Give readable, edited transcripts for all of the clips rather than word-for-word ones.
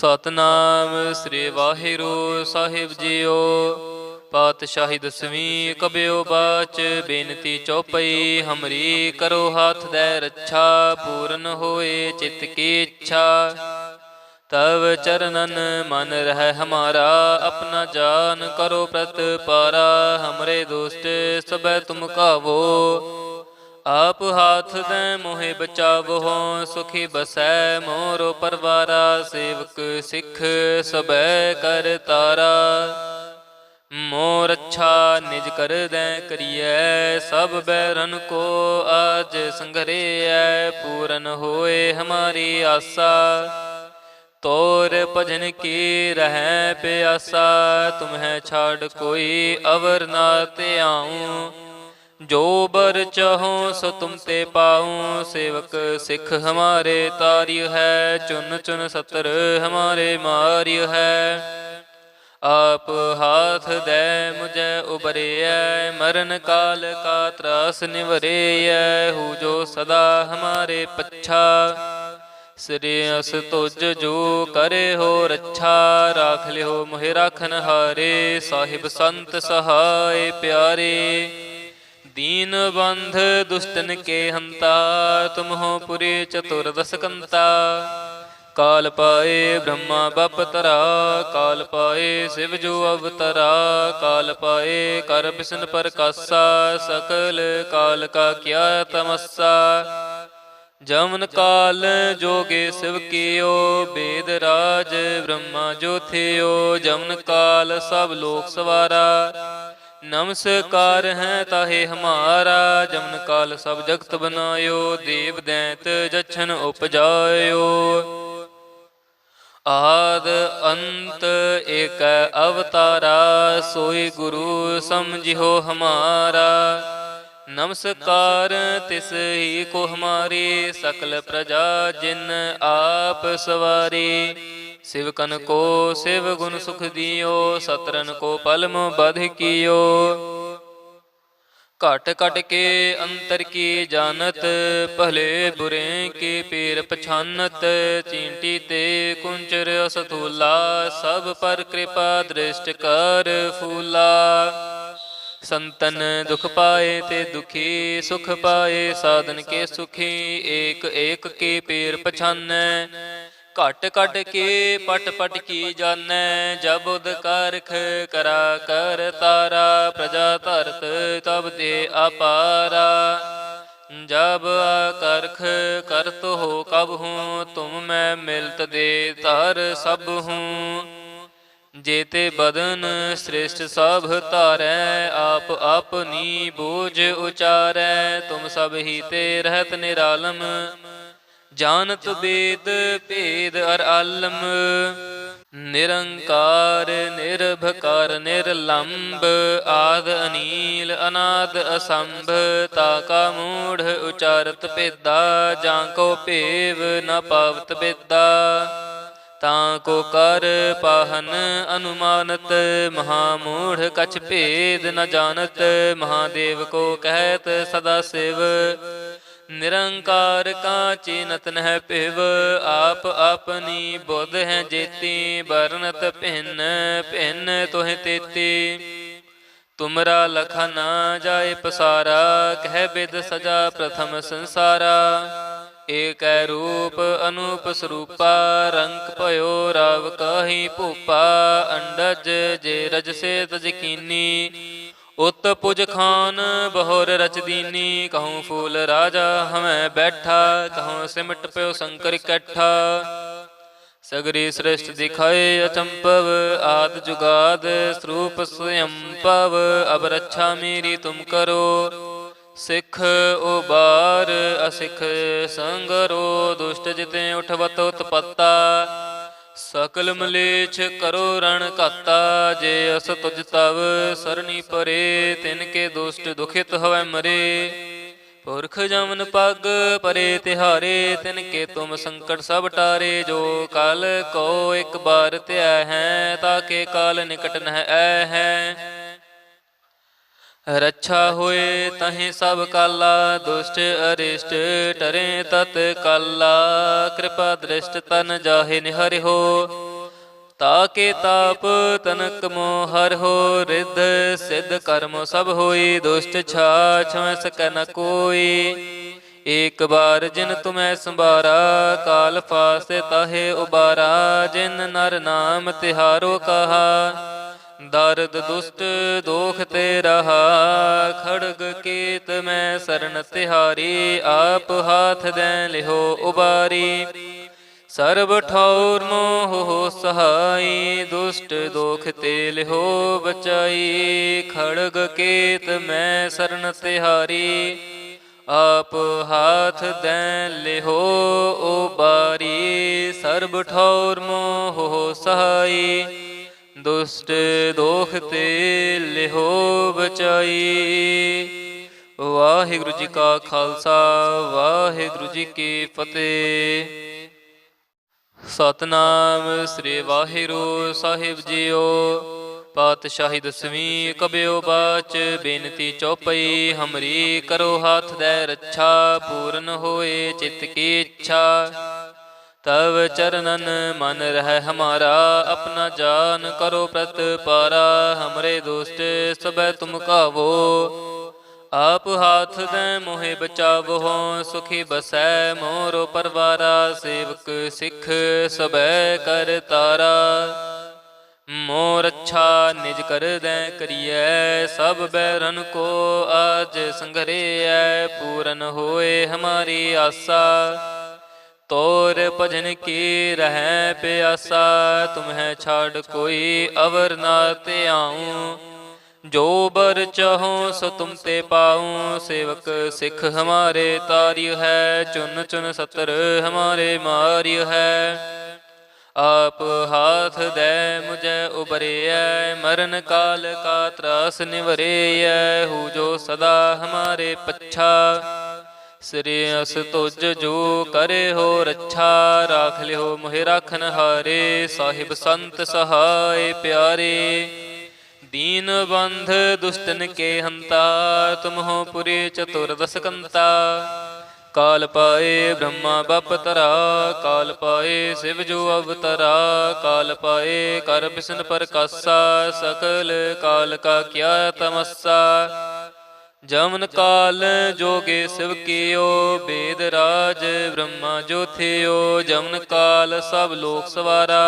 ਸਤਨਾਮ ਸ੍ਰੀ ਵਾਹਿਗੁਰੂ ਸਾਹਿਬ JIO. ਪਾਤਸ਼ਾਹੀ ਦਸਵੀਂ ਕਬਿਓ ਬਾਚ, ਬੇਨਤੀ ਚੌਪਈ ਹਮਰੀ ਕਰੋ ਹੱਥ ਦੈ ਰੱਛਾ। ਪੂਰਨ ਹੋਏ ਚਿਤ ਕੀ ਇੱਛਾ, ਤਵ ਚਰਨਨ ਮਨ ਰਹਿ ਹਮਾਰਾ। ਆਪਣਾ ਜਾਨ ਕਰੋ ਪ੍ਰਤਪਾਰਾ, ਹਮਰੇ ਦੋਸਤ ਸਭੈ ਤੁਮ ਕਾਵੋ। ਆਪ ਹਾਥ ਦੈ ਮੋਹਿ ਬਚਾਵੋ, ਸੁਖੀ ਬਸੈ ਮੋਰੋ ਪਰਵਾਰਾ। ਸੇਵਕ ਸਿੱਖ ਸਭੈ ਕਰ ਤਾਰਾ, ਮੋਰ ਅੱਛਾ ਨਿਜ ਕਰਦੈ ਕਰੀਐ। ਸਭ ਬੈਰਨ ਕੋ ਆਜ ਸੰਘਰੇਐ, ਪੂਰਨ ਹੋਏ ਹਮਾਰੀ ਆਸਾ। ਤੋਰ ਭਜਨ ਕੀ ਰਹਿ ਪਿਆਸਾ, ਤੁਮਹਿ ਛਾੜ ਕੋਈ ਅਵਰ ਨਾ ਧਿਆਊ। ਜੋ ਬਰ ਚਾਹੋ ਸੋ ਤੁਮ ਤੇ ਪਾऊँ, ਸੇਵਕ ਸਿੱਖ ਹਮਾਰੇ ਤਾਰਿਯ ਹੈ। ਚੁਨ ਚੁਨ ਸਤਰ ਹਮਾਰੇ ਮਾਰਿਯ ਹੈ। ਆਪ ਹਾਥ ਦੈ ਮੁਝੈ ਉਬਰਿਐ, ਮਰਨ ਕਾਲ ਕਾ ਤਰਾਸ ਨਿਵਰਿਐ। ਹੂ ਜੋ ਸਦਾ ਹਮਾਰੇ ਪੱਛਾ, ਸ੍ਰੇਯਸ ਤੁਜ ਜੋ ਕਰੇ ਹੋ ਰੱਛਾ। ਰਾਖ ਲਿਓ ਮੋਹਿ ਰਾਖਨ ਹਾਰੇ, ਸਾਹਿਬ ਸੰਤ ਸਹਾਇ ਪਿਆਰੇ। दीन बंध दुष्टन के हंता, तुम हो पुरी चतुर्दश कंता। काल पाए ब्रह्मा बपतरा, काल पाए शिव जो अवतरा। काल पाए कर बिसन प्रकाशा, सकल काल का क्या तमस्सा। जमन काल जोगे शिव कियो, वेद राज ब्रह्मा जो थियो। जमन काल सब लोक सवारा, नमस्कार है ताहे हमारा। जमन काल सब जगत बनायो, देव दैत जछन उपजायो। आद अंत एक अवतारा, सोई गुरु समझियो हमारा। नमस्कार तिस ही को हमारी, सकल प्रजा जिन आप सवारी। शिवकन को शिव गुण सुख दियो, सतरन को पलम बध कियो। घट घट के अंतर की जानत, भले बुरे की पीर पछानत। चींटी ते कुंचर असथूला, सब पर कृपा दृष्ट कर फूला। संतन दुख पाए ते दुखी, सुख पाए साधन के सुखी। एक एक की पीर पछानै, घट घट के पट पट की जानै। जब उद कारख करा कर तारा, प्रजा धरत तब दे अपारा। जब आकर्ख करत हो कब हूँ, तुम मैं मिलत दे धर सब हूँ। जेते बदन श्रेष्ठ सब तारै, आप अपनी बोझ उचारै। तुम सब ही ते रहत निरालम, जानत वेद भेद अर आलम। निरंकार निर्भकार निर्लंब, आद अनील अनाद असंभ। ताका मूढ़ उचारत भेदा, जाको भेव न पावत बेदा। ताको कर पाहन अनुमानत, महामूढ़ कछ भेद न जानत। महादेव को कहत सदा शिव, निरंकार का चीनत नह पिव। आप अपनी बुध है जेती, बरनत भिन्न भिन्न तुह तेती। तुमरा लखा ना जाए पसारा, कह बिद सजा प्रथम संसारा। एक रूप अनूप स्वरूपा, रंक भयो राव कही भूपा। अंडज जे रज से तज कीनी, उत पुज खान बहुर रच दीनी। कहूँ फूल राजा हमें बैठा, कहूँ सिमट प्यो शंकर इकट्ठा। सगरी सृष्टि दिखाए अचंपव, आद जुगाद स्वरूप स्वयंपव। अब रक्षा मेरी तुम करो, सिख उबार असिख संगरो। दुष्ट जिते उठवत उत्पत्ता, सकल मलेच्छ करो रण घाता। जे अस तुझ तव सरनी परे, तिनके दुष्ट दुखित हवै मरे। पुरख जमन पग परे तिहारे, तिनके तुम संकट सब टारे। जो काल को एक बार त्या है, ताके काल निकट नह ऐ है। रक्षा होए तहि सब काला, दुष्ट अरिष्ट टरे तत काला। कृपा दृष्ट तन जाहे निहरि हो, ताके ताप तनक मोह हर हो, रिद्ध सिद्ध कर्म सब होई, दुष्ट छाछ में सकै न कोई। एक बार जिन तुम्हें संबारा, काल फासे ताहे उबारा, जिन नर नाम तिहारो कहा, दर्द दुष्ट दोख ते रहा। खड़ग केत में शरण तिहारी, आप हाथ दें लिहो उबारी। सर्ब ठौर मोह हो सहाई, दुष्ट दोख ते लिहो बचाई। खड़ग केत में शरण तिहारी, आप हाथ दें लिहो उबारी। सर्ब ठौर मोह हो सहाई, दुष्ट दोख ते लिहो बचाई। वाहिगुरु जी का खालसा, वाहिगुरु जी की फतेह। ਸਤਨਾਮ ਸ੍ਰੀ ਵਾਹਿਗੁਰੂ ਸਾਹਿਬ ਜੀਓ। ਪਾਤਸ਼ਾਹੀ ਦਸਵੀਂ ਕਬਿਓ ਬਾਚ, ਬੇਨਤੀ ਚੌਪਈ ਹਮਰੀ ਕਰੋ ਹਾਥ ਦੇ ਰੱਛਾ। ਪੂਰਨ ਹੋਏ ਚਿਤ ਕੀ ਇੱਛਾ, ਤਵ ਚਰਨਨ ਮਨ ਰਹਿ ਹਮਾਰਾ। ਆਪਣਾ ਜਾਨ ਕਰੋ ਪ੍ਰਤਪਾਰਾ, ਹਮਰੇ ਦੋਸਤ ਸਭੈ ਤੁਮ ਕਾਵੋ। आप हाथ दे मोहे बचावो, सुखी बसै मोरो परवारा। सेवक सिख सबै कर तारा, मोर अच्छा निज कर दे करिए। सब बैरन को आज संघरिए, पूरन होए हमारी आशा। तोर भजन की रह प्यासा, तुम्हें छाड़ कोई अवर ना ते आऊँ। जो बर चाहो सो तुम ते पाऊँ, सेवक सिख हमारे तार्य है। चुन चुन सतर हमारे मार्य है, आप हाथ दे मुझे उबरे। मरण काल का त्रास निवरे, हूँ जो सदा हमारे पच्छा। श्रेयस तुझ जो करे हो रच्छा, राख लिहो मोहि राखन हारे। साहिब संत सहाय प्यारे, दीन बंध दुष्टन के हंता। तुम हो पुरी चतुर्दश कंता, काल पाए ब्रह्मा बपतरा। काल पाए शिव जो अवतरा, काल पाए कर बिसन प्रकाशा। सकल काल का क्या तमस्सा, जमन काल जोगे शिव कियो। वेद राज ब्रह्मा जो थियो, जमन काल सब लोक सवारा।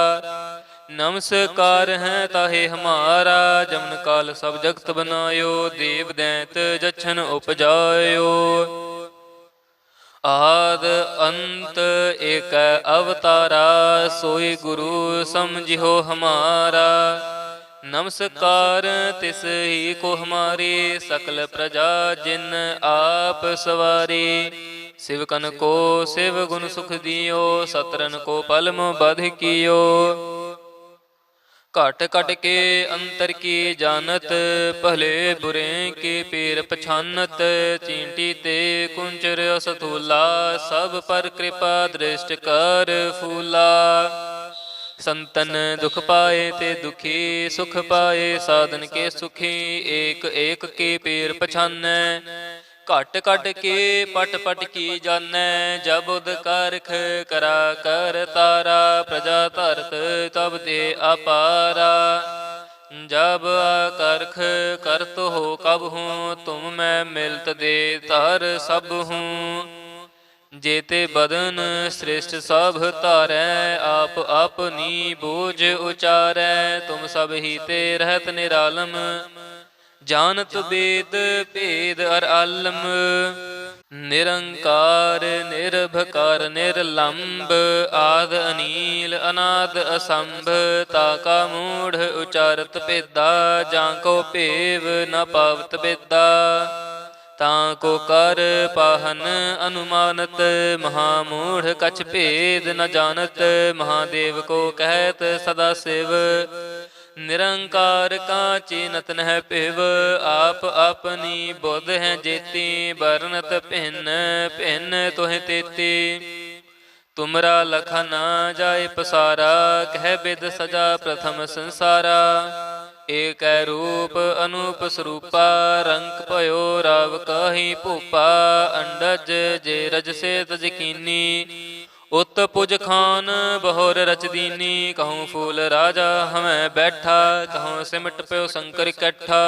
नमस्कार है ताहे हमारा, जमन काल सब जगत बनायो। देव दैत जछन उपजायो, आद अंत एक अवतारा। सोई गुरु समझियो हमारा, नमस्कार तिस ही को हमारी। सकल प्रजा जिन आप सवारी, शिवकन को शिव गुण सुख दियो। सतरन को पलम बध कियो, घट घट के अंतर की जानत। भले बुरे के पीर पछानत, चींटी ते कुंचर असथूला। सब पर कृपा दृष्ट कर फूला। संतन दुख पाए ते दुखी, सुख पाए साधन के सुखी। एक एक के पीर पछानै, घट घट के पट पट की जानै। जब उद कारख करा कर तारा, प्रजा धरत तब दे अपारा। जब आकर्ख करत हो कब हूँ, तुम मैं मिलत दे धर सब हूँ। जेते बदन श्रेष्ठ सब तारै, आप अपनी बोझ उचारै। तुम सब ही ते रहत निरालम, जानत वेद भेद अर आलम। निरंकार निर्भकार निर्लंब, आद अनील अनाद असंभ। ताका मूढ़ उचारत भेदा, जाको पेव न पावत बेदा। ताको कर पाहन अनुमानत, महामूढ़ कछ भेद न जानत। महादेव को कहत सदा शिव, निरंकार का चीनत नह पिव। आप अपनी बुध है जेती, बरनत भिन्न भिन्न तुह तेती। तुमरा लखा ना जाय पसारा, कह बिद सजा प्रथम संसारा। एक रूप अनूप स्वरूपा, रंक भयो राव कही भूपा। अंडज जे रज से तज कीनी, ਉਤ ਪੁਜ ਖਾਨ ਬਹੁਰ ਰਚ ਦੀਨੀ, ਕਹੂੰ ਫੂਲ ਰਾਜਾ ਹਮੈ ਬੈਠਾ, ਕਹੂੰ ਸਿਮਟ ਪਿਓ ਸ਼ੰਕਰ ਇਕੱਠਾ।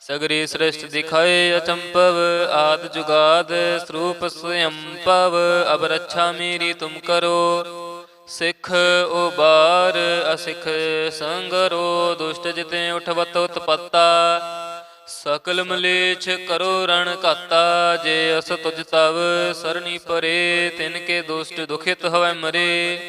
ਸਗਰੀ ਸ੍ਰਿਸ਼ਟ ਦਿਖਾਏ ਅਚੰਪਵ, ਆਦ ਜੁਗਾਦ ਸਰੂਪ ਸਯੰਪਵ, ਅਬ ਰੱਛਾ ਮੇਰੀ ਤੁਮ ਕਰੋ, ਸਿੱਖ ਉਬਾਰ ਅਸਿੱਖ ਸੰਗਰੋ, ਦੁਸ਼ਟ ਜਿਤੇ ਉਠਵਤ ਉਤਪੱਤਾ, ਸਕਲ ਮਲੇਛ ਕਰੋ ਰਣ ਘਾਤਾ, ਜੇ ਅਸ ਤੁਜ ਤਵ ਸਰਣੀ ਪਰੇ, ਤਿਨ ਕੇ ਦੁਸ਼ਟ ਦੁਖਿਤ ਹੋਵੈ ਮਰੇ।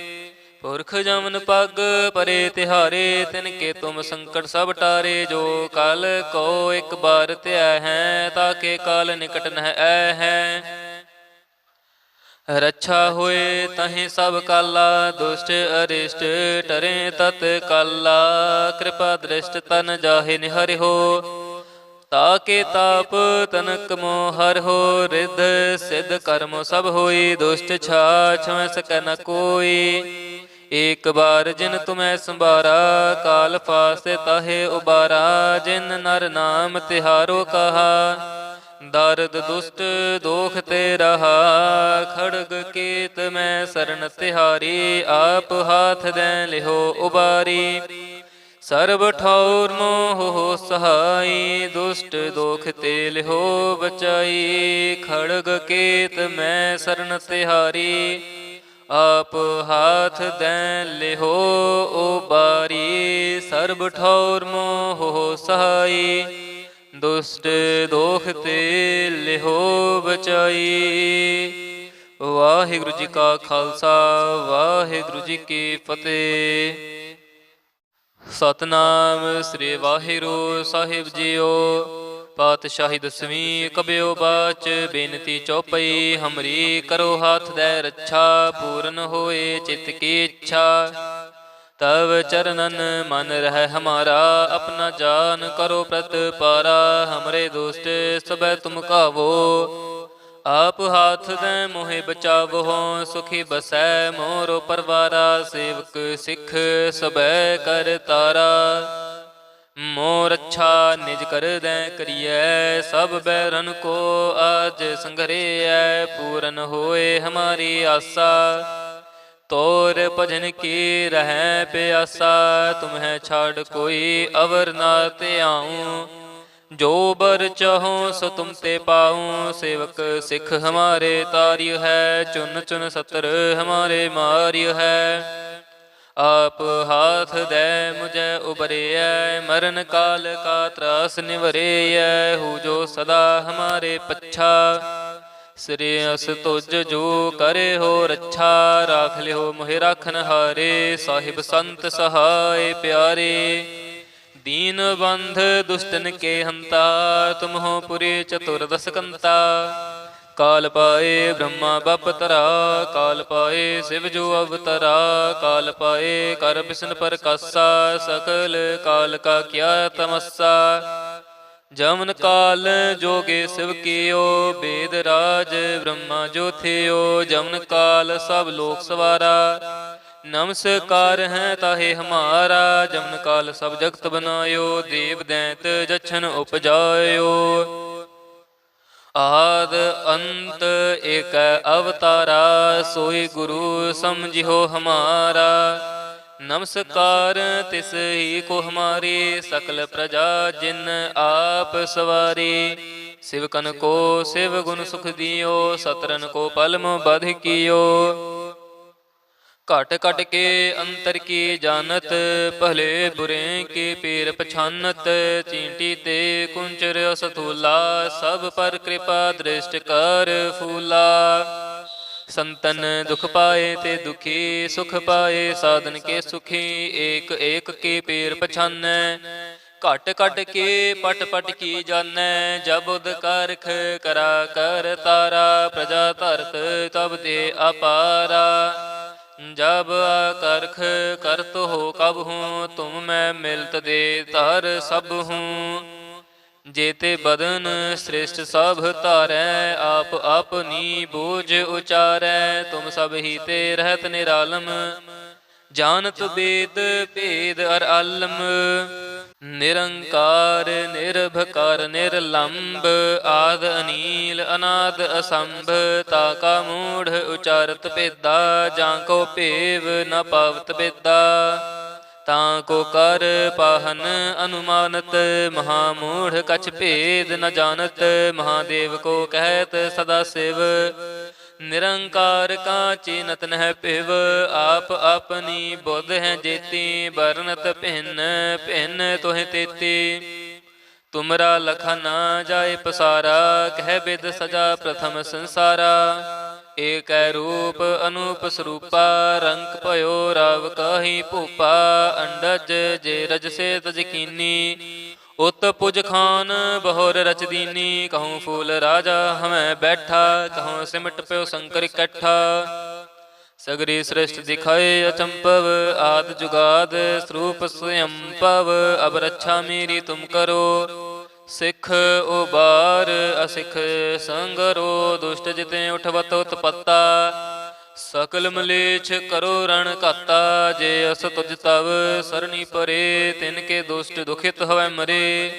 ਪੁਰਖ ਜਮਨ ਪਗ ਪਰੇ ਤਿਹਾਰੇ, ਤਿਨ ਕੇ ਤੁਮ ਸੰਕਟ ਸਭ ਟਾਰੇ, ਜੋ ਕਲ ਕੋ ਇੱਕ ਬਾਰ ਧਿਆ ਹੈ, ਤਾਕੇ ਕਾਲ ਨਿਕਟ ਨਹਿ ਐ ਹੈ। ਰੱਛਾ ਹੋਏ ਤਹੀਂ ਸਭ ਕਾਲਾ, ਦੁਸ਼ਟ ਅਰਿਸ਼ਟ ਟਰੇ ਤਤ ਕਾਲਾ, ਕਿਰਪਾ ਦ੍ਰਿਸ਼ਟ ਤਨ ਜਾਹੇ ਨਿਹਰਿਓ, ਤਾਕੇ ਤਾਪ ਤਨਕ ਮੋ ਹਰਿਓ। ਰਿੱਧ ਸਿੱਧ ਕਰਮ ਸਭ ਹੋਈ, ਦੁਸ਼ਟ ਛਾਛ ਮੈਂ ਸਕੈ ਨ ਕੋਈ, ਏਕ ਬਾਰ ਜਿਨ ਤੁਮੈ ਸੰਭਾਰਾ, ਕਾਲ ਫਾਸੇ ਤਾਹੇ ਉਬਾਰਾ, ਜਿਨ ਨਰ ਨਾਮ ਤਿਹਾਰੋ ਕਹਾ, ਦਰਦ ਦੁਸ਼ਟ ਦੋਖ ਤੇ ਰਹਾ। ਖੜਗ ਕੇਤ ਮੈਂ ਸਰਨ ਤਿਹਾਰੀ, ਆਪ ਹਾਥ ਦੈ ਲਿਹੋ ਉਬਾਰੀ, ਸਰਬ ਠੌਰ ਮੋਹ ਸਹਾਈ, ਦੁਸ਼ਟ ਦੋਖ ਤੇ ਲਿਹੋ ਬਚਾਈ। ਖੜਗ ਕੇਤ ਮੈਂ ਸਰਨ ਤਿਹਾਰੀ, ਆਪ ਹਾਥ ਦੈ ਲਿਹੋ ਉਬਾਰੀ, ਸਰਬ ਠੌਰ ਮੋਹ ਸਹਾਈ, ਦੁਸ਼ਟ ਦੋਖ ਤੇ ਲਿਹੋ ਬਚਾਈ। ਵਾਹਿਗੁਰੂ ਜੀ ਕਾ ਖਾਲਸਾ, ਵਾਹਿਗੁਰੂ ਜੀ ਕੀ ਫਤਿਹ। ਸਤਨਾਮ ਸ੍ਰੀ ਵਾਹਿਗੁਰੂ ਸਾਹਿਬ ਜੀਓ। ਪਾਤਸ਼ਾਹੀ ਦਸਵੀਂ ਕਬਿਓ ਬਾਚ, ਬੇਨਤੀ ਚੌਪਈ ਹਮਰੀ, ਕਰੋ ਹਾਥ ਦੈ ਰੱਛਾ, ਪੂਰਨ ਹੋਏ ਚਿਤ ਕੀ ਇੱਛਾ। ਤਵ ਚਰਨਨ ਮਨ ਰਹਿ ਹਮਾਰਾ, ਆਪਣਾ ਜਾਨ ਕਰੋ ਪ੍ਰਤਪਾਰਾ। ਹਮਰੇ ਦੋਸਤ ਸਭੈ ਤੁਮ ਕਾਵੋ, ਆਪ ਹਾਥ ਦੈ ਮੋਹਿ ਬਚਾਵੋ। ਸੁਖੀ ਬਸੈ ਮੋਰੋ ਪਰਵਾਰਾ, ਸੇਵਕ ਸਿੱਖ ਸਭੈ ਕਰ ਤਾਰਾ। ਮੋਰ ਅੱਛਾ ਨਿਜ ਕਰ ਦੈ ਕਰੀਐ, ਸਭ ਬੈਰਨ ਕੋ ਆਜ ਸੰਘਰੇਐ। ਪੂਰਨ ਹੋਏ ਹਮਾਰੀ ਆਸਾ, ਤੋਰ ਭਜਨ ਕੀ ਰਹਿ ਪਿਆਸਾ। ਤੁਮਹਿ ਛਾੜ ਕੋਈ ਅਵਰ ਨਾ ਧਿਆਉ, ਜੋ ਬਰ ਚਾਹੋ ਸੋ ਤੁਮ ਤੇ ਪਾਉ। ਸੇਵਕ ਸਿੱਖ ਹਮਾਰੇ ਤਾਰਿਯ ਹੈ, ਚੁਨ ਚੁਨ ਸਤਰ ਹਮਾਰੇ ਮਾਰਿਯ ਹੈ। ਆਪ ਹਾਥ ਦੈ ਮੁਝੈ ਉਬਰਿਐ, ਮਰਨ ਕਾਲ ਕਾ ਤਰਾਸ ਨਿਵਰਿਐ। ਹੂ ਜੋ ਸਦਾ ਹਮਾਰੇ ਪੱਛਾ, ਸ੍ਰੇਯਸ ਤੁਜ ਜੋ ਕਰੇ ਹੋ ਰੱਛਾ। ਰਾਖ ਲਿਓ ਮੋਹਿ ਰਾਖਨ ਹਾਰੇ, ਸਾਹਿਬ ਸੰਤ ਸਹਾਇ ਪਿਆਰੇ। ਦੀਨ ਬੰਧ ਦੁਸ਼ਟਨ ਕੇ ਹੰਤਾ, ਤੁਮ ਹੋ ਪੁਰੀ ਚਤੁਰਦਸ ਕੰਤਾ। ਕਾਲ ਪਾਏ ਬ੍ਰਹਮਾ ਬਪਤਰਾ, ਕਾਲ ਪਾਏ ਸਿਵ ਜੋ ਅਵਤਰਾ। ਕਾਲ ਪਾਏ ਕਰ ਬਿਸ਼ਨ ਪ੍ਰਕਾਸ਼ਾ, ਸਕਲ ਕਾਲ ਕਾ ਕਿਆ ਤਮੱਸਾ। ਜਮਨ ਕਾਲ ਜੋਗੇ ਸਿਵ ਕੀਓ, ਬੇਦ ਰਾਜ ਬ੍ਰਹਮਾ ਜੋ ਥਿਓ। ਜਮਨ ਕਾਲ ਸਭ ਲੋਕ ਸਵਾਰਾ, ਨਮਸਕਾਰ ਹੈ ਤਾਹੇ ਹਮਾਰਾ। ਜਮਨ ਕਾਲ ਸਭ ਜਗਤ ਬਨਾਇਓ, ਦੇਵ ਦੈਂਤ ਜਛਨ ਉਪਜਾਇਓ। ਆਦ ਅੰਤ ਏਕ ਅਵਤਾਰਾ, ਸੋਈ ਗੁਰੂ ਸਮਝਿਓ ਹਮਾਰਾ। ਨਮਸਕਾਰ ਤਿਸ ਹੀ ਕੋ ਹਮਾਰੀ, ਸਕਲ ਪ੍ਰਜਾ ਜਿਨ ਆਪ ਸਵਾਰੀ। ਸਿਵਕਨ ਕੋ ਸਿਵ ਗੁਣ ਸੁਖ ਦਿਓ, ਸਤਰਨ ਕੋ ਪਲਮ ਬਧ ਕੀਓ। ਘਟ ਘਟ ਕੇ ਅੰਤਰ ਕੀ ਜਾਨਤ, ਭਲੇ ਬੁਰੇ ਕੀ ਪੀਰ ਪਛਾਨਤ। ਚੀਂਟੀ ਤੇ ਕੁੰਚਰ ਅਸਥੂਲਾ, ਸਭ ਪਰ ਕਿਰਪਾ ਦ੍ਰਿਸ਼ਟ ਕਰ ਫੂਲਾ। ਸੰਤਨ ਦੁਖ ਪਾਏ ਤੇ ਦੁਖੀ, ਸੁਖ ਪਾਏ ਸਾਧਨ ਕੇ ਸੁਖੀ। ਏਕ ਏਕ ਕੀ ਪੀਰ ਪਛਾਨੈ, ਘਟ ਘਟ ਕੇ ਪਟ ਪਟ ਕੀ ਜਾਨੈ। ਜਬ ਉਦ ਕਰਖ ਕਰਾ ਕਰ ਤਾਰਾ, ਪ੍ਰਜਾ ਧਰਤ ਤਬ ਦੇ ਅਪਾਰਾ। ਜਬ ਆਕਰਖ ਕਰਤ ਹੋ ਕਬ ਹੂੰ, ਤੁਮ ਮੈਂ ਮਿਲਤ ਦੇ ਧਰ ਸਭ ਹੂੰ। ਜੇਤੇ ਬਦਨ ਸ੍ਰਿਸ਼ਟ ਸਭ ਧਾਰੈ, ਆਪ ਆਪਨੀ ਬੋਝ ਉਚਾਰੈ। ਤੁਮ ਸਭ ਹੀ ਤੇ ਰਹਿਤ ਨਿਰਾਲਮ, ਜਾਨਤ ਬੇਦ ਭੇਦ ਅਰ ਆਲਮ। ਨਿਰੰਕਾਰ ਨਿਰਭਕਾਰ ਨਿਰਲੰਭ ਆਦ ਅਨੀਲ ਅਨਾਦ ਅਸੰਭ ਤਾ ਕਾ ਮੂੜ ਉਚਾਰਤ ਭੇਦਾ ਜਾਂ ਕੋ ਭੇਵ ਨ ਪਾਵਤ ਬੇਦਾ ਤਾਂ ਕੋ ਕਰ ਪਾਹਨ ਅਨੁਮਾਨਤ ਮਹਾਮੂੜ ਕਛ ਭੇਦ ਨ ਜਾਣਤ ਮਹਾਦੇਵ ਕੋ ਕਹਿਤ ਸਦਾ ਸਿਵ ਨਿਰੰਕਾਰ ਕਾ ਚੀਨਤ ਨਹਿ ਪਿਵ ਆਪ ਆਪਨੀ ਬੁੱਧ ਹੈ ਜੇਤੀ ਬਰਨਤ ਭਿੰਨ ਭਿੰਨ ਤੋਹਿ ਤੇਤੀ ਤੁਮਰਾ ਲਖਾ ਨਾ ਜਾਏ ਪਸਾਰਾ ਕਹਿ ਬਿਦ ਸਜਾ ਪ੍ਰਥਮ ਸੰਸਾਰਾ ਏਕੈ ਰੂਪ ਅਨੂਪ ਸਰੂਪਾ ਰੰਗ ਭਇਓ ਰਾਵ ਕਾਹੀ ਭੂਪਾ ਅੰਡਜ ਜੇ ਰਜ ਸੇ ਤਜ ਕੀਨੀ ਉਤ ਪੁਜ ਖਾਨ ਬਹੁਰ ਰਚ ਦੀਨੀ ਕਹੂੰ ਫੂਲ ਰਾਜਾ ਹਮੈ ਬੈਠਾ ਕਹੂੰ ਸਿਮਟ ਪਿਓ ਸ਼ੰਕਰ ਇਕੱਠਾ ਸਗਰੀ ਸ੍ਰਿਸ਼ਟ ਦਿਖਾਏ ਅਚੰਪਵ ਆਦ ਜੁਗਾਦ ਸਰੂਪ ਸਯੰਪਵ ਅਬ ਰੱਛਾ ਮੇਰੀ ਤੁਮ ਕਰੋ ਸਿੱਖ ਉਬਾਰ ਅਸਿੱਖ ਸੰਗਰੋ ਦੁਸ਼ਟ ਜਿਤੇ ਉਠਵਤ ਉਤਪੱਤਾ ਸਕਲ ਮਲੇਛ ਕਰੋ ਰਣ ਘਾਤਾ ਜੇ ਅਸ ਤੁਜ ਤਵ ਸਰਣੀ ਪਰੇ ਤਿਨ ਕੇ ਦੁਸ਼ਟ ਦੁਖਿਤ ਹੋਵੈ ਮਰੇ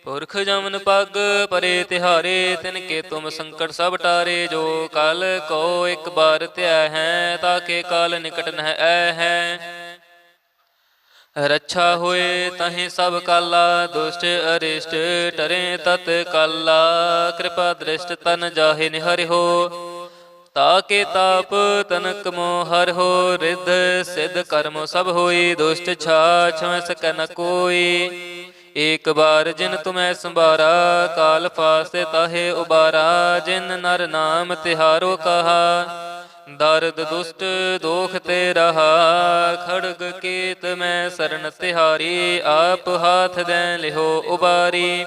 ਪੁਰਖ ਜਮਨ ਪਗ ਪਰੇ ਤਿਹਾਰੇ ਤਿਨ ਕੇ ਤੁਮ ਸੰਕਟ ਸਭ ਟਾਰੇ ਜੋ ਕਲ ਕੋ ਇੱਕ ਬਾਰ ਧਿਆ ਹੈ ਤਾਕੇ ਕਾਲ ਨਿਕਟ ਨਹਿ ਐ ਹੈ ਰੱਛਾ ਹੋਏ ਤਹੀਂ ਸਭ ਕਾਲਾ ਦੁਸ਼ਟ ਅਰਿਸ਼ਟ ਟਰੇ ਤਤ ਕਾਲਾ ਕਿਰਪਾ ਦ੍ਰਿਸ਼ਟ ਤਨ ਜਾਹੇ ਨਿਹਰਿ ਹੋ ਤਾਕੇ ਤਾਪ ਤਨਕ ਮੋ ਹਰਿ ਹੋ ਰਿੱਧ ਸਿੱਧ ਕਰਮ ਸਭ ਹੋਈ ਦੁਸ਼ਟ ਛਾ ਛੁਐ ਸਕੈ ਨ ਕੋਈ ਏਕ ਬਾਰ ਜਿਨ ਤੁਮੈ ਸੰਭਾਰਾ ਕਾਲ ਫਾਸੇ ਤਾਹੇ ਉਬਾਰਾ ਜਿਨ ਨਰ ਨਾਮ ਤਿਹਾਰੋ ਕਹਾ ਦਰਦ ਦੁਸ਼ਟ ਦੋਖ ਤੇ ਰਹਾ ਖੜਗ ਕੇਤ ਮੈਂ ਸਰਨ ਤਿਹਾਰੀ ਆਪ ਹਾਥ ਦੈ ਲਿਹੋ ਉਬਾਰੀ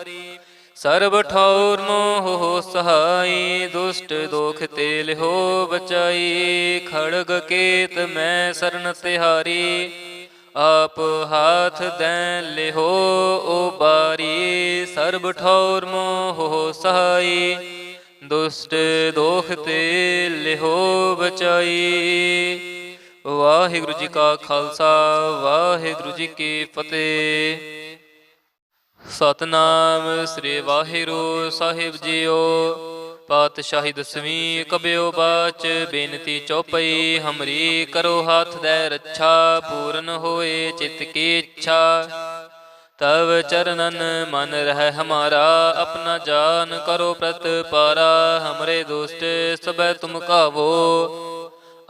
ਸਰਬ ਠੌਰ ਮੋਹ ਸਹਾਈ ਦੁਸ਼ਟ ਦੋਖ ਤੇ ਲਿਹੋ ਬਚਾਈ ਖੜਗ ਕੇਤ ਮੈਂ ਸਰਨ ਤਿਹਾਰੀ ਆਪ ਹਾਥ ਦੈ ਲਿਹੋ ਉਬਾਰੀ ਸਰਬ ਠੌਰ ਮੋਹ ਸਹਾਈ ਦੁਸ਼ਟ ਦੋਖ ਤੇ ਲਿਹੋ ਬਚਾਈ। ਵਾਹਿਗੁਰੂ ਜੀ ਕਾ ਖਾਲਸਾ ਵਾਹਿਗੁਰੂ ਜੀ ਕੀ ਫਤਿਹ। ਸਤਨਾਮ ਸ੍ਰੀ ਵਾਹਿਗੁਰੂ ਸਾਹਿਬ ਜੀਓ। ਪਾਤਸ਼ਾਹੀ ਦਸਵੀਂ ਕਬਿਓ ਬਾਚ ਬੇਨਤੀ ਚੌਪਈ ਹਮਰੀ ਕਰੋ ਹਾਥ ਦੈ ਰੱਛਾ ਪੂਰਨ ਹੋਏ ਚਿਤ ਕੀ ਇੱਛਾ तब चरणन मन रह हमारा अपना जान करो प्रतिपारा हमरे दोस्त सब तुम कावो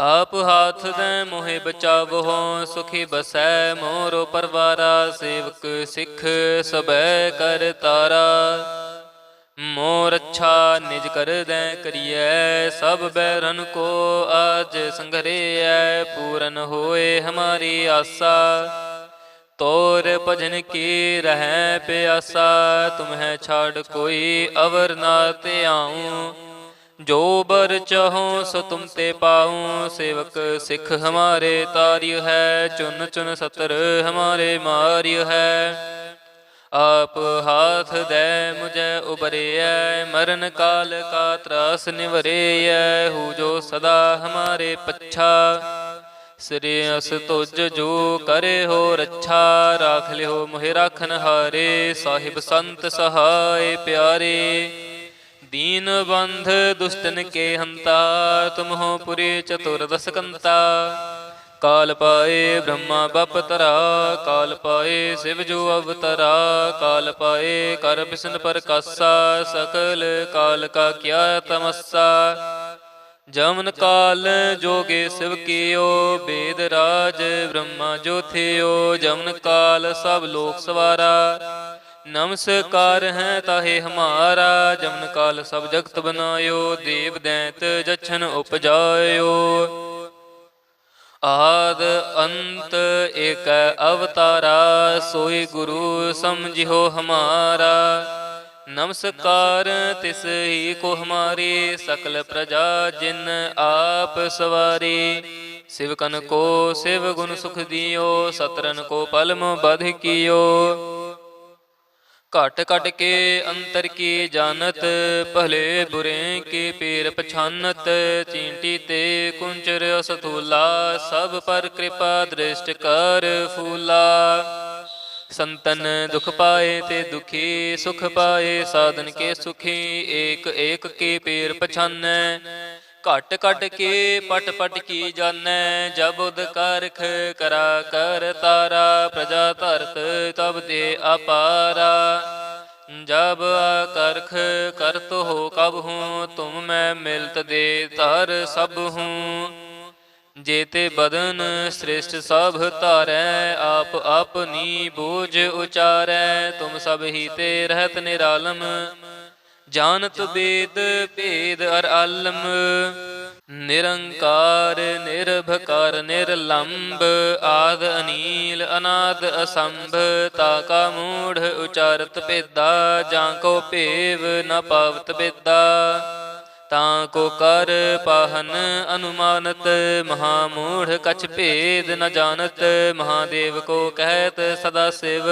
आप हाथ दे मोहे बचावो सुखी बसै मोरो परवारा सेवक सिख सब कर तारा मोर अच्छा निज कर दे करिए सब बैरन को आज संघरे पूरन होए हमारी आशा तोर भजन की रह प्यासा तुम्हें छाड़ कोई अवर ना ते आऊं जो बर चाहो सो तुम ते पाऊं सेवक सिख हमारे तार्य है चुन चुन सतर हमारे मार्य है आप हाथ दे मुझे उबरे मरण काल का त्रास निवरे हूँ जो सदा हमारे पच्छा श्री अस तुझ जो करे हो रच्छा राख लिहो मोहि राखन हारे साहिब संत सहाय प्यारे दीन बंध दुष्टन के हंता तुम हो पुरी चतुर्दश कंता काल पाए ब्रह्मा बपतरा काल पाए शिव जो अवतरा काल पाए कर बिसन पर कासा सकल काल का क्या तमस्सा जमन काल जोगे शिव कियो वेद राज ब्रह्मा जो थियो जमन काल सब लोक सवारा नमस्कार है ताहे हमारा जमन काल सब जगत बनायो देव दैत जछन उपजायो आद अंत एक अवतारा सोई गुरु समझियो हमारा नमस्कार तिस ही को हमारी सकल प्रजा जिन आप सवारी शिवकन को शिव गुण सुख दियो सतरन को पलम बध कियो घट घट के अंतर की जानत भले बुरे के पीर पछानत चींटी ते कुंचर असथूला सब पर कृपा दृष्ट कर फूला संतन दुख पाए ते दुखी, सुख पाए साधन के सुखी। एक एक के पेर पछानै, घट घट के पट पट की जानै। जब उद कारख करा कर तारा, प्रजा धरत तब दे अपारा। जब आकर्ख करत हो कब हूँ, तुम मैं मिलत दे धर सब हूँ। जेते बदन श्रेष्ठ सब तारै, आप अपनी बोझ उचारै। तुम सब ही ते रहत निरालम, जानत वेद भेद अर आलम। निरंकार निर्भकार निर्लंब, आद अनील अनाद असंभ। ताका मूढ़ उचारत भेदा, जाको भेव न पावत बेदा। ताको कर पाहन अनुमानत, महामूढ़ कछ भेद न जानत। महादेव को कहत सदा शिव,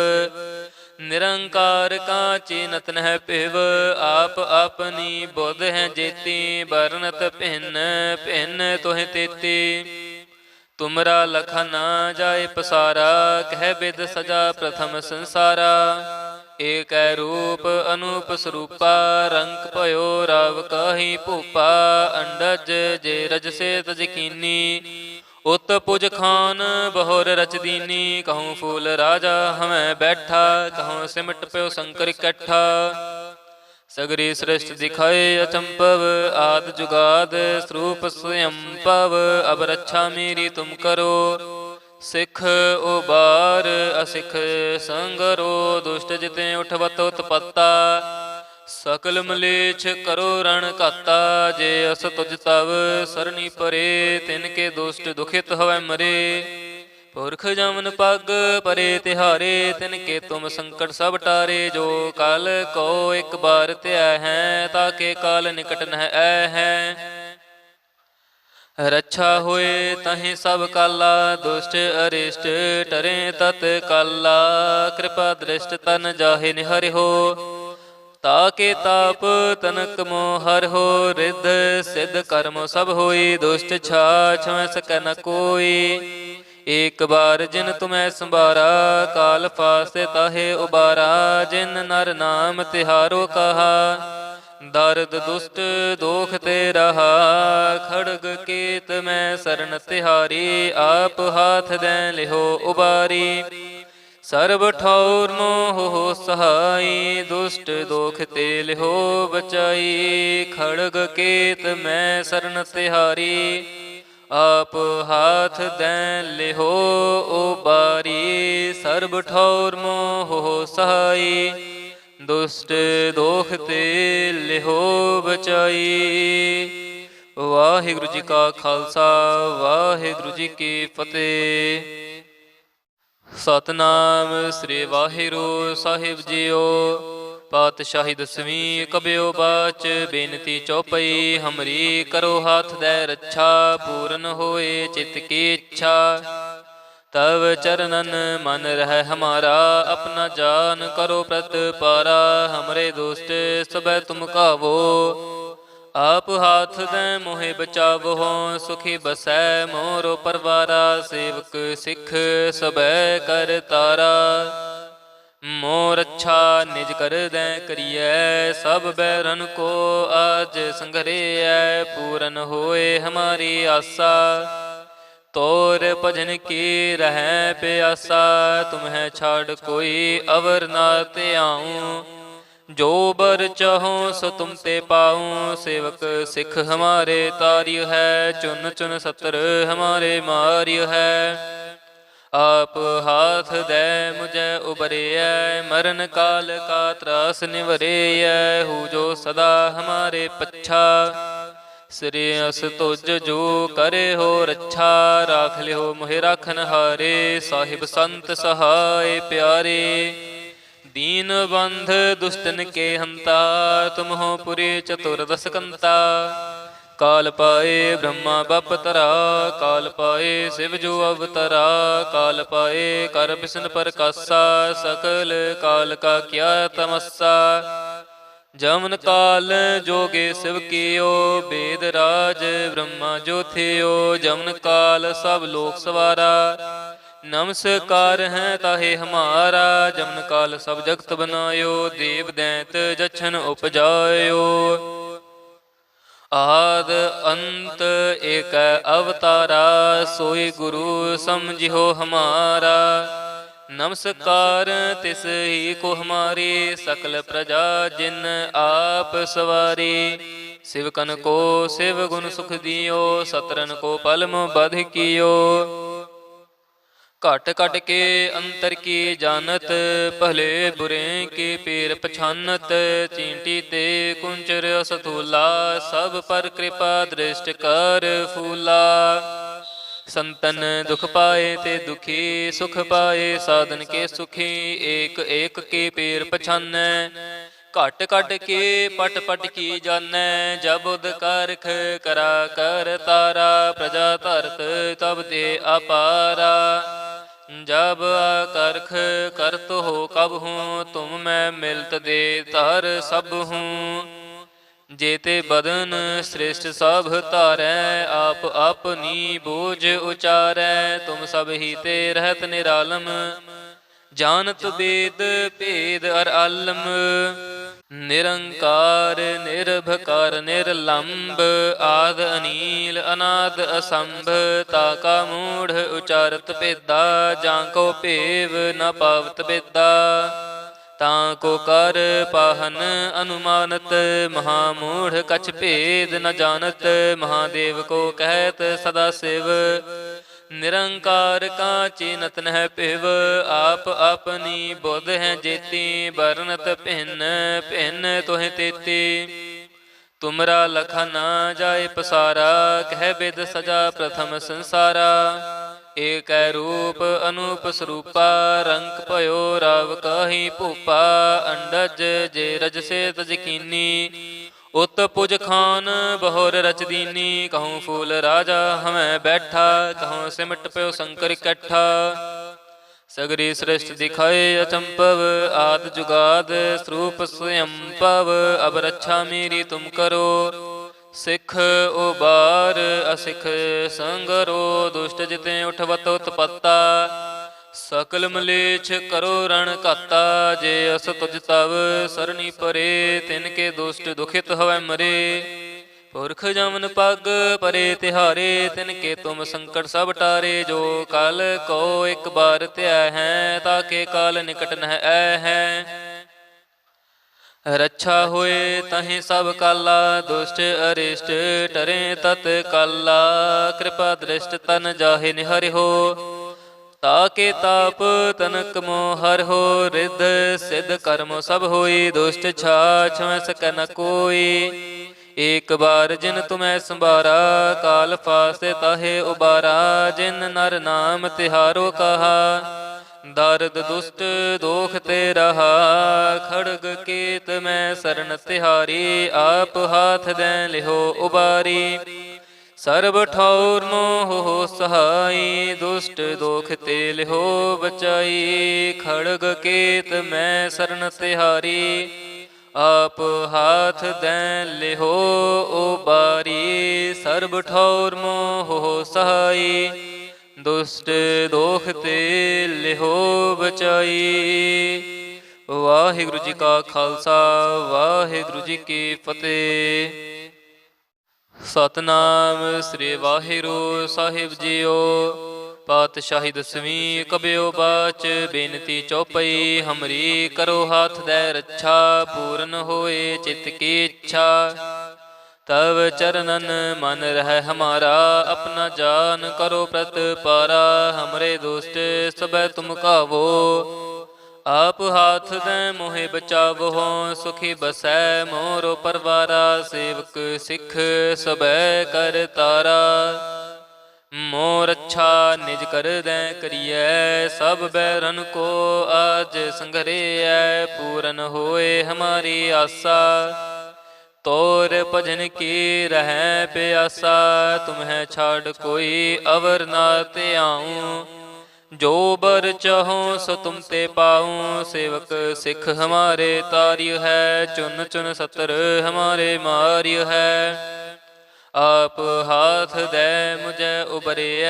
निरंकार का चीनत नह पिव। आप अपनी बुध है जेती, बरनत भिन्न भिन्न तुह तेती। तुमरा लखा ना जाए पसारा, कह बिद सजा प्रथम संसारा। एक रूप अनूप स्वरूपा, रंग भयो राव काही भूपा। अंडज जे रज से तज कीनी, उत पुज खान बहुर रच दीनी। कहूँ फूल राजा हमें बैठा, कहूँ सिमट प्यो शंकर इकट्ठा। सगरी सृष्टि दिखाए अचंपव, आद जुगाद स्वरूप स्वयंपव। अब रक्षा मेरी तुम करो, सिख उबार असिख संगरो। दुष्ट जिते उठवत उत्पत्ता, सकल मलेच्छ करो रण घाता। जे अस तुझ तव सरनी परे, तिनके दुष्ट दुखित हवै मरे। पुरख जमन पग परे तिहारे, तिनके तुम संकट सब टारे। जो काल को एक बार त्या है, ताके काल निकट नह ऐ है। रक्षा होए तहि सब काला, दुष्ट अरिष्ट टरे तत काला। कृपा दृष्ट तन जाहि निहरि हो, ताके ताप तनक मोह हर हो। रिद्ध सिद्ध कर्म सब होई, दुष्ट छाछ में सकै न कोई। एक बार जिन तुम्हें संभारा, काल फासे ताहे उबारा। जिन नर नाम तिहारो कहा, दर्द दुष्ट दोख ते रहा। खड़ग केत में शरण तिहारी, आप हाथ दें लिहो उबारी। सर्व ठौर मोह हो सहाई, दुष्ट दोख ते लिहो बचाई। खड़ग केत में शरण तिहारी, आप हाथ दें लिहो उबारी। सर्व ठौर मोह हो सहाई, दुष्ट दोख ते लिहो बचाई। वाहिगुरु जी का खालसा, वाहिगुरु जी की फतेह। सतनाम श्री वाहिगुरु साहिब जीओ। पातशाही दसवीं कबियो बाच, बेनती चौपई हमरी करो हाथ दे रक्षा। पूर्ण होए चित की इच्छा, तव चरणन मन रह हमारा। अपना जान करो प्रतिपारा, हमरे दोस्त सब तुम कावो। आप हाथ दें मोहे बचावो, सुखी बसै मोरो परवारा। सेवक सिख सब कर तारा, मोर अच्छा निज कर दें करिए। सब बैरन को आज संघरे, पूरन होए हमारी आशा। तोर भजन की रह प्यासा, तुम्हें छाड़ कोई अवर ना ते आऊं। जो बर चाहो सो तुम ते पाऊं। सेवक सिख हमारे तार्य है, चुन चुन सतर हमारे मार्य है। आप हाथ दे मुझे उबरे, मरण काल का त्रास निवरे। हूँ जो सदा हमारे पच्छा, श्रेयस तुझ जो करे हो रक्षा। राख लिहो मोहि राखन हारे, साहिब संत सहाय प्यारे। दीन बंध दुष्टन के हंता, तुम हो पुरी चतुर्दश कंता। काल पाए ब्रह्मा बपतरा, काल पाए शिव जो अवतरा। काल पाए कर बिसन प्रकाशा, सकल काल का क्या तमस्सा। जमन काल जोगे शिव कियो, वेद राज ब्रह्मा जो थियो। जमन काल सब लोक सवारा, नमस्कार है ताहे हमारा, जमन काल सब जगत बनायो, देव दैत जछन उपजायो। आद अंत एक अवतारा, सोई गुरु समझियो हमारा। नमस्कार तिस ही को हमारी, सकल प्रजा जिन आप सवारी। शिवकन को शिव गुण सुख दियो, सतरन को पलम बध कियो। घट घट के अंतर की जानत, भले बुरे के पेर पछानत। चींटी ते कुंचर असथूला, सब पर कृपा दृष्ट कर फूला। संतन दुख पाए ते दुखी, सुख पाए साधन के सुखी। एक एक के पेर पछानै, घट घट के पट पट की जानै। जब उद कारख करा कर तारा, प्रजा धरत तब दे अपारा। जब आकर्ख करत हो कब हूँ, तुम मैं मिलत दे धर सब हूँ। जेते बदन श्रेष्ठ सब तारै, आप अपनी बोझ उचारै। तुम सब ही ते रहत निरालम, जानत वेद भेद अर आलम। निरंकार निर्भकार निर्लंब, आद अनील अनाद असंभ। ताका मूढ़ उचारत भेदा, जाको भेव न पावत बेदा। ताको कर पाहन अनुमानत, महामूढ़ कछ भेद न जानत। महादेव को कहत सदा शिव, निरंकार का चीनत नह पिव। आप अपनी बुध है जेती, बरनत भिन्न भिन्न तुह तेती। तुमरा लखा ना जाए पसारा, कह बिद सजा प्रथम संसारा। एक रूप अनूप स्वरूपा, रंग पयो राव काही भूपा। अंडज जे रज से तज कीनी, उत पुज खान बहुर रच दीनी। कहूँ फूल राजा हमें बैठा, कहूँ सिमट प्यो शंकर इकट्ठा। सगरी सृष्टि दिखाए अचंपव, आद जुगाद स्वरूप स्वयंपव। अब रक्षा मेरी तुम करो, सिख उबार असिख संगरो। दुष्ट जिते उठवत उत्पत्ता, सकल मलेच्छ करो रण घाता। जे अस तुझ तव सरनी परे, तिनके दुष्ट दुखित हवै मरे। पुरख जमन पग परे तिहारे, तिनके तुम संकट सब टारे। जो काल को एक बार त्याह है, ताके काल निकट नह ऐ है। रक्षा होए तहि सब काला, दुष्ट अरिष्ट टरे तत काला। कृपा दृष्ट तन जाहि निहरि हो, ताके ताप तनक मोहर हो। रिद्ध सिद्ध कर्म सब होई, दुष्ट छाछ में सकै न कोई। एक बार जिन तुम्हें संभारा, काल फासे ताहे उबारा। जिन नर नाम तिहारो कहा, दारद दुष्ट दोख ते रहा। खड़ग केत में शरण तिहारी, आप हाथ दें लिहो उबारी। सर्ब ठौर मोह हो सहाई, दुष्ट दोख ते लिहो बचाई। खड़ग केत में शरण तिहारी, आप हाथ दें लिहो उबारी। सर्ब ठौर मोह हो सहाई, दुष्ट दोख ते लिहो बचाई। वाहिगुरु जी का खालसा, वाहिगुरु जी की फतेह। सतनाम श्री वाहिगुरु साहिब जीओ। पातशाही दसवीं कबियो बाच, बेनती चौपई हमरी। करो हाथ दे रक्षा, पूर्ण होए चित की इच्छा। तब चरणन मन रह हमारा, अपना जान करो प्रतिपारा। हमरे दुष्ट सब तुम कावो, आप हाथ दें मोहे बचावो। सुखी बसै मोरो परवारा, सेवक सिख सबै कर तारा। मोर अच्छा निज कर दें करिए, सब बैरन को आज संघरे। पूरन होए हमारी आशा, तोर भजन की रह प्यासा। तुम्हें छाड़ कोई अवर ना ते आऊं, जो बर चाहो सो तुम ते पाऊं। सेवक सिख हमारे तार्य है, चुन चुन सतर हमारे मार्य है। आप हाथ दे मुझे उबरिय,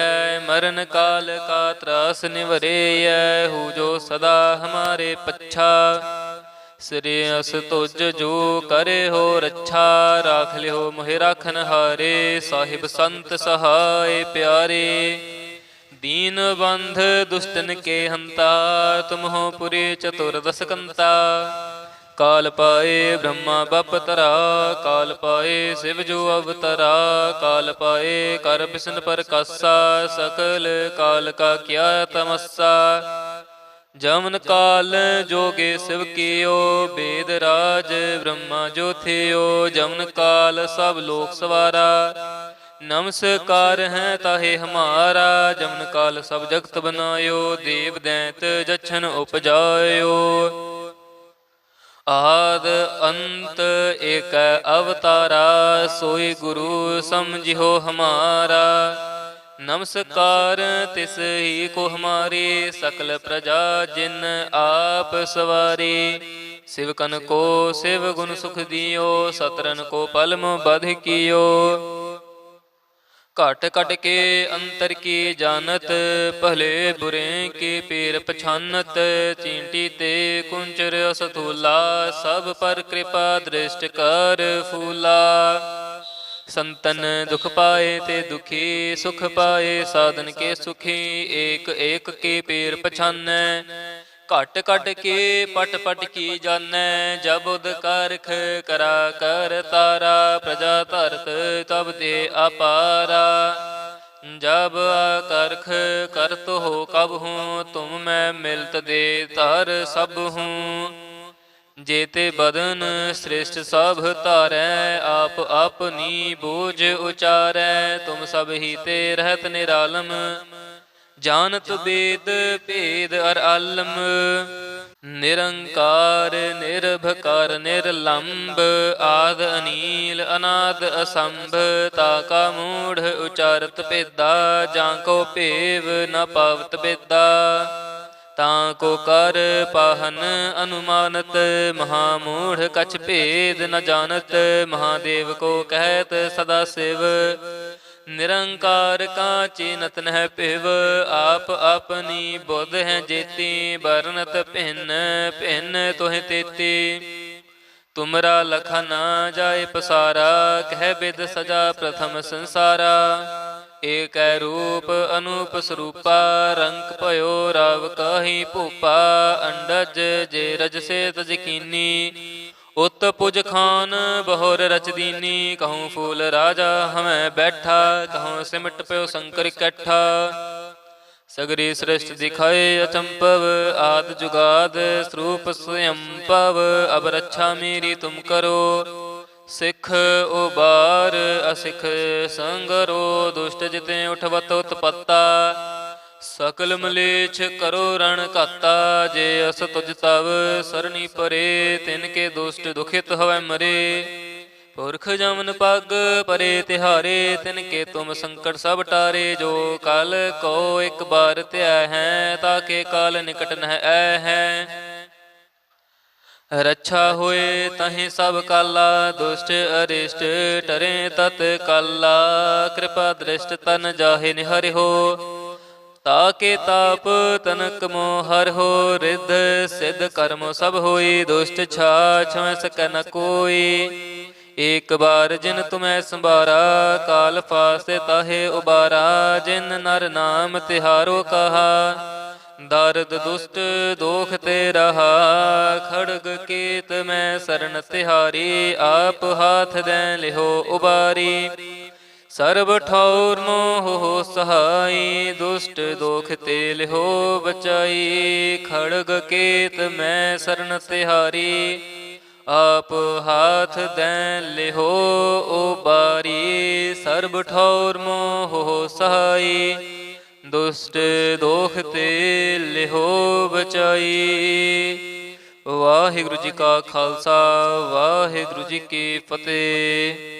मरण काल का त्रास निवरिय। हूँ जो सदा हमारे पच्छा, श्रेयस तुझ जो करे हो रक्षा। राख लियो मोहि राखन हारे, साहिब संत सहाय प्यारे। दीन बंध दुष्टन के हंता, तुम हो पुरी चतुर्दश कंता। काल पाए ब्रह्मा बपतरा, काल पाए शिव जो अवतरा। काल पाए कर बिसन पर कासा, सकल काल का क्या तमस्सा। जमन काल जोगे शिव कियो, वेद राज ब्रह्मा जो थियो। जमन काल सब लोक सवारा, नमस्कार है ताहे हमारा। जमन काल सब जगत बनायो, देव दैत जछन उपजायो। आद अंत एक अवतारा, सोई गुरु समझियो हमारा। नमस्कार तिस ही को हमारी, सकल प्रजा जिन आप सवारी। शिवकन को शिव गुण सुख दियो, सतरन को पलम बध कियो। घट घट के अंतर की जानत, भले बुरे के पीर पछानत। चींटी ते कुंचर असथूला, सब पर कृपा दृष्ट कर फूला। संतन दुख पाए ते दुखी, सुख पाए साधन के सुखी। एक एक के पीर पछानै, घट घट के पट पट की जानै। जब उद कारख करा कर तारा, प्रजा धरत तब दे अपारा। जब आकर्ख करत हो कब हूँ, तुम मैं मिलत दे धर सब हूँ। जेते बदन श्रेष्ठ सब तारै, आप अपनी बोझ उचारै। तुम सब ही ते रहत निरालम, जानत वेद भेद अर आलम। निरंकार निर्भकार निर्लंब, आद अनील अनाद असंभ। ताका मूढ़ उचारत भेदा, जाको पेव न पावत बेदा। ताको कर पाहन अनुमानत, महामूढ़ कछ भेद न जानत। महादेव को कहत सदा शिव, निरंकार का चीनत नह पिव। आप अपनी बुध है जेती, बरनत भिन्न भिन्न तुह तेती। तुमरा लखा ना जाय पसारा, कह बिद सजा प्रथम संसारा। एक रूप अनूप स्वरूपा, रंक भयो राव कही भूपा। अंडज जे रज से तज कीनी, उत पुज खान बहुर रच दीनी। कहूँ फूल राजा हमें बैठा, कहूँ सिमट पयो शंकर इकट्ठा। सगरी सृष्टि दिखाए अचंपव, आद जुगाद स्वरूप स्वयंपव। अब रक्षा मेरी तुम करो, सिख उबार असिख संगरो। दुष्ट जिते उठवत उत्पत्ता, सकल मलेच्छ करो रण घाता। जे अस तुझ तव सरणी परे, तिनके दुष्ट दुखित हवै मरे। पुरख जमन पग परे तिहारे, तिनके तुम संकट सब टारे। जो काल को एक बार त्या है, ताके काल निकट नह ऐ है। रक्षा होए तहि सब काला, दुष्ट अरिष्ट टरे तत काला। कृपा दृष्ट तन जाहि निहरि हो, ताके ताप तनक मोहर हो। रिद्ध सिद्ध कर्म सब होई, दुष्ट छा छुँ सकै न कोई। एक बार जिन तुम्हें संबारा, काल फासे ताहे उबारा। जिन नर नाम तिहारो कहा, दारद दुष्ट दोख ते रहा। खड़ग केत मैं शरण तिहारी, आप हाथ दे लिहो उबारी। सर्ब ठौर मोह हो सहाई, दुष्ट दोख ते लिहो बचाई। खड़ग केत मैं शरण तिहारी, आप हाथ दे लिहो उबारी। सर्ब ठौर मोह हो सहाई, दुष्ट दोख ते लिहो बचाई। वाहिगुरु जी का खालसा, वाहिगुरु जी की फतेह।